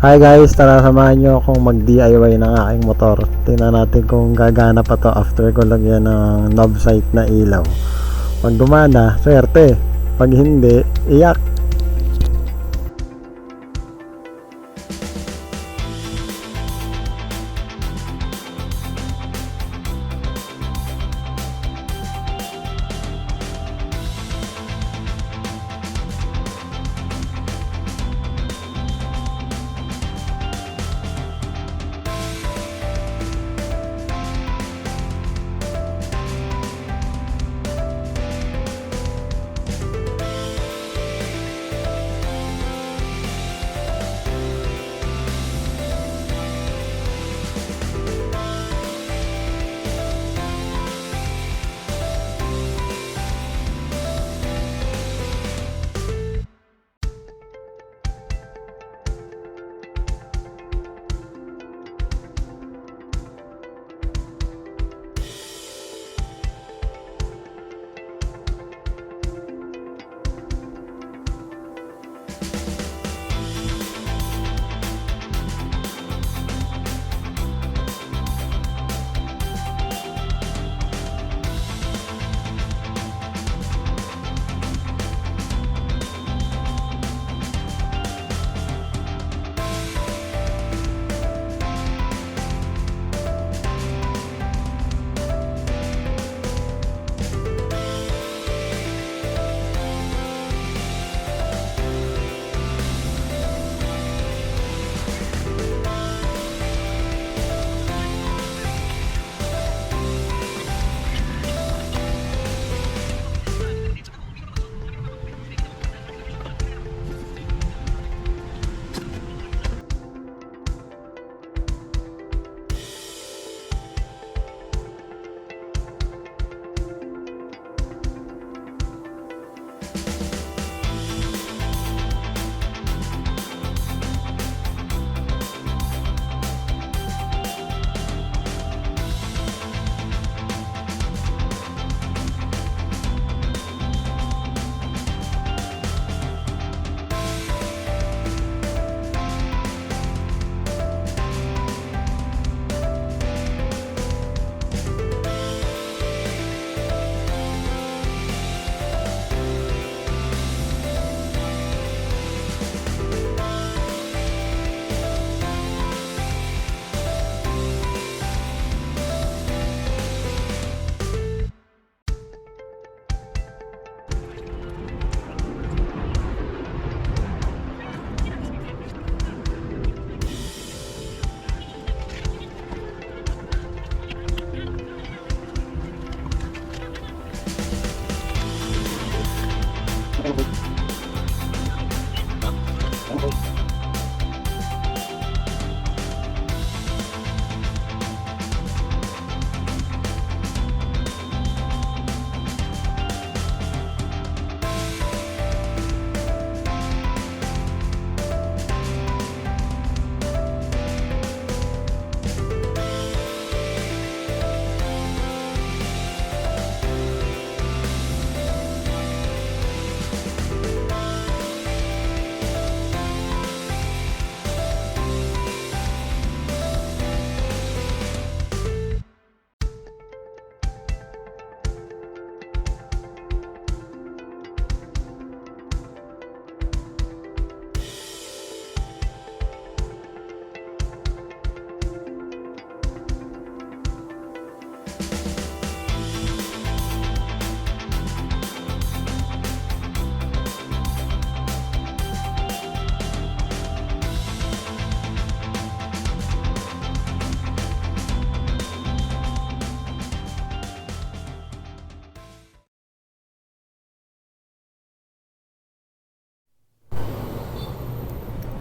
Hi guys, tara samahan nyo akong mag-DIY ng aking motor. Tingnan natin kung gagana pa to after ko lagyan ng knob sight na ilaw. Pag gumana, swerte. Pag hindi, iyak.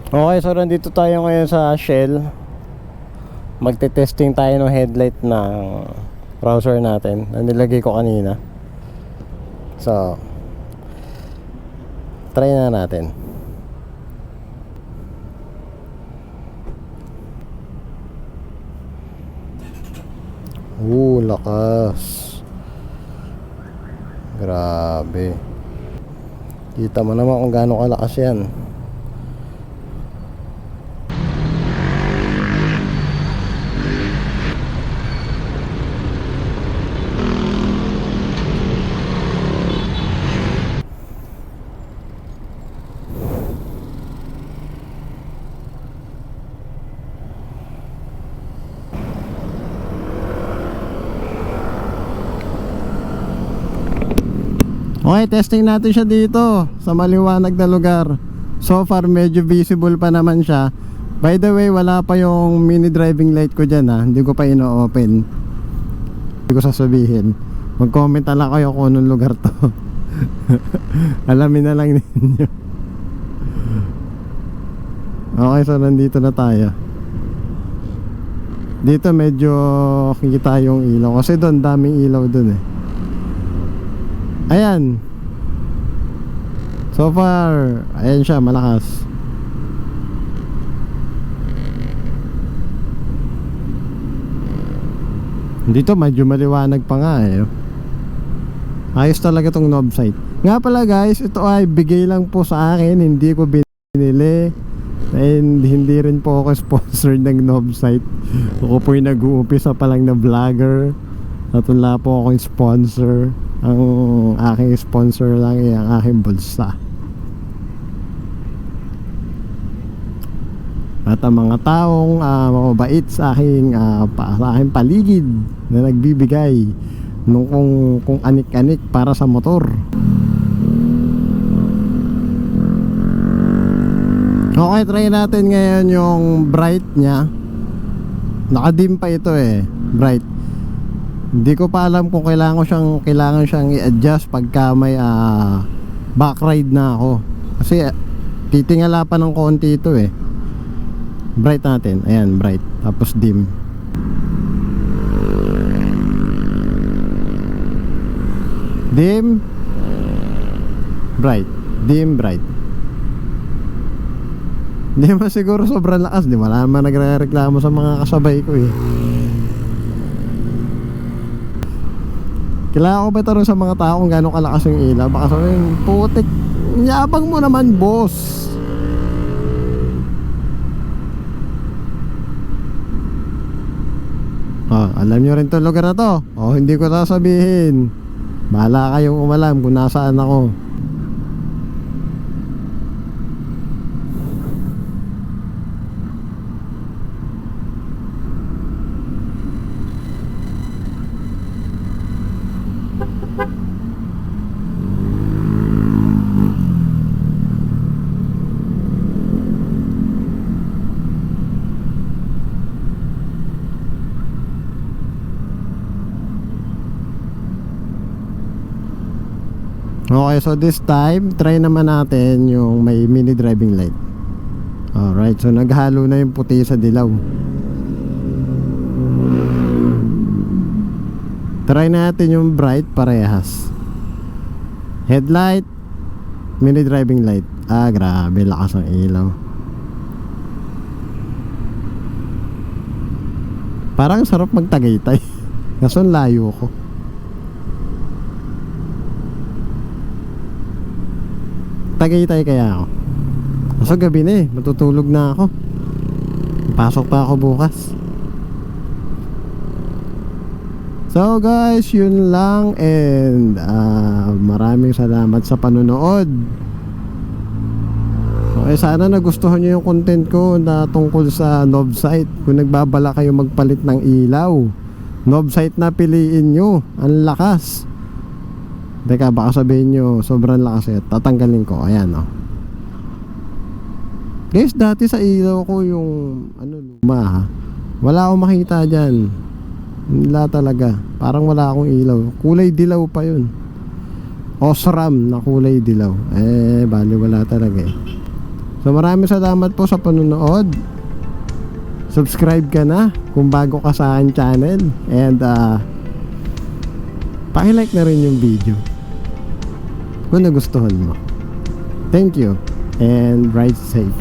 Okay, so nandito tayo ngayon sa Shell. Magte-testing tayo ng headlight ng browser natin na nilagay ko kanina. So, try na natin. Lakas. Grabe. Kita mo naman kung gaano kalakas yan. Okay, testing natin siya dito sa maliwanag na lugar. So far medyo visible pa naman siya. By the way, wala pa yung mini driving light ko dyan ha. Hindi ko pa ino-open. Hindi ko sasabihin. Mag-comment na lang kayo kung anong lugar to. Alamin na lang ninyo. Okay, so nandito na tayo. Dito medyo kita yung ilaw. Kasi doon daming ilaw doon eh. Ayan. So far, ayan siya, malakas. Dito medyo maliwanag pa nga eh. Ayos talaga tong knob sight. Nga pala guys, ito ay bigay lang po sa akin. Hindi ko binili. And hindi rin po ako sponsored ng knob sight. Ako po yung nag-uumpisa pa lang na vlogger. At wala po akong sponsor. Ang aking sponsor lang ay ang aking bulsa. At ang mga taong mababait sa aking paligid na nagbibigay nung kung anik-anik para sa motor. Okay, try natin ngayon yung bright nya. Nakadim pa ito eh, bright. Hindi ko pa alam kung kailangan siyang i-adjust pagka may back ride na ako. Kasi titingala pa ng konti ito eh. Bright natin, ayan, bright. Tapos dim. Dim, bright. Dim, bright. Hindi mo siguro sobrang lakas. Di wala naman nagre-reklamo sa mga kasabay ko eh. Kailangan ko ba ito rin sa mga tao kung gano'ng kalakas yung ilaw? Baka sabihin, putik, yabang mo naman boss. Alam nyo rin itong lugar na to. Hindi ko sasabihin. Bahala kayong umalam kung nasaan ako. Okay, so this time try naman natin yung may mini driving light. Alright, so naghalo na yung puti sa dilaw. Try natin yung bright, parehas. Headlight, mini driving light. Grabe, lakas ang ilaw. Parang sarap magtagaytay. Kaso layo ko. Tagaytay kaya ako. Kaso gabi na eh, matutulog na ako. Pasok pa ako bukas. So guys, yun lang. And maraming salamat sa panonood. Okay, sana nagustuhan nyo yung content ko na tungkol sa knob sight. Kung nagbabala kayo magpalit ng ilaw, knob sight na piliin nyo. Ang lakas. Teka, baka sabihin nyo sobrang lakas eh. Tatanggalin ko, ayan o. Guys, dati sa ilaw ko yung luma ha. Wala akong makita dyan. Wala talaga. Parang wala akong ilaw. Kulay dilaw pa yun. Osram na kulay dilaw. Bali wala talaga eh. So maraming salamat po sa panonood. Subscribe ka na kung bago ka sa aking channel. And paki-like na rin yung video kung nagustuhan mo. Thank you and ride safe.